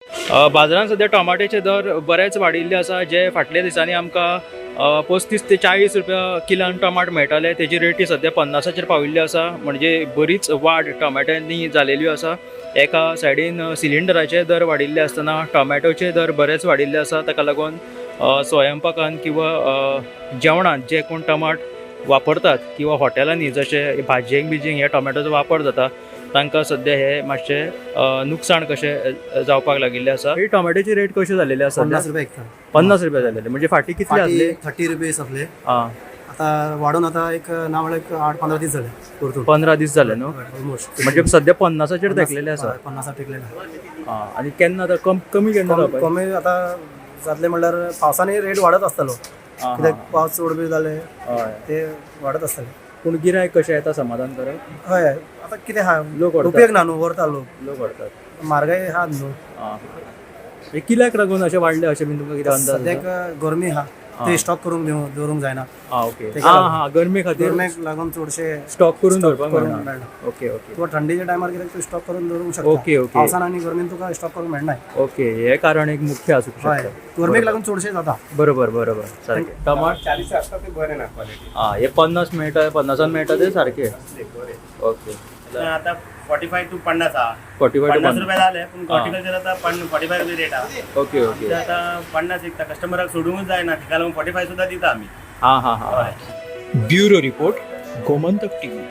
बाजारात सध्या टोमाट्याचे दर बरेच वाडिल्ले आसा, जे फाटल्या दिसांनी आमकां 35 ते 40 रुपया किलान टोमाट मेळटाले, तेजी रेटी सध्या 50चेर पाविल्ली आसा. म्हणजे बरीच वाड टोमाट्यांनी जालेली आसा. एका सायडीन सिलिंडराचे दर वाडिल्ले आसतना टोमॅटोचे दर बरेच वाडिल्ले आसा. ताका लागून स्वयंपाकान किंवा जेवणात जे कोण टमाट वापरतात किंवा हॉटेलांनी जशे भाजयेक बिजयेक हे टोमॅटोचो वापर जाता, तांकां सध्या हे मातशें नुकसाण कशें जावपाक लागिल्लें आसा. ही टोमॅटोची रेट कशी जालेली आसा? 50 रुपये एकता. 50 रुपया जालेले. म्हणजे फाटी कितले आसले? 30 रुपये सपले. हां, आता वाढून आता एक ना म्हणल्यार एक 8-15 दीस झाले परतून. 15 दीस जाले न्हू. ऑलमोस्ट म्हणजे सध्या 50चेर तेकलेले आसा. 50 टेकलेला. हां, आनी केन्ना आतां कमी केन्ना जावपाक? कमी आता जातले म्हणल्यार पावसाने रेट वाडत आसतलो. कित्याक पावस चड बी जाले हय, ते वाडत आसतले. पूण गिरायक कशें येता समाधान करप? हय आता कितें हा लोक व्हरतात. उपयोग ना न्हू, व्हरता लोक. व्हरतात. म्हारगाय आहा न्हू. हां, हे कित्याक लागून अशें वाडले अशें बीन तुमकां कितें अंदाज? सद्याक गरमी आहा, ते स्टॉक करून दवरूंक जायना. हां, ओके. हां, गरमे खातीर गरमेक लागून चडशे स्टॉक करून दवरपाक करून मेळना. मेळना. ओके ओके किंवा थंडीच्या टायमार कितें तूं स्टॉक करून दवरूंक शकता. ओके ओके पावसान आनी गरमीन तुका स्टॉक करूंक मेळना. ओके. हे कारण एक मुख्य आसूं हय, शकता. गरमेक लागून चडशे जाता. बरोबर बरोबर सारकें. टमाट 40 आसता ते बरे ना क्वालिटी. हां, हे 50 मेळटा, 50 मेळटा ते सारखे. ओके. आता 45 to 50 आहा. 45 to 50 50. रुपये झाले पण हॉर्टिकल्चर आता 45 रुपये रेट आहा. Okay okay. ते आता 50 विकता, कस्टमराक सोडूंकच जायना, तिका लागून 45 सुद्धा दिता आमी. हां हां हां. Bureau report, Gomantak TV.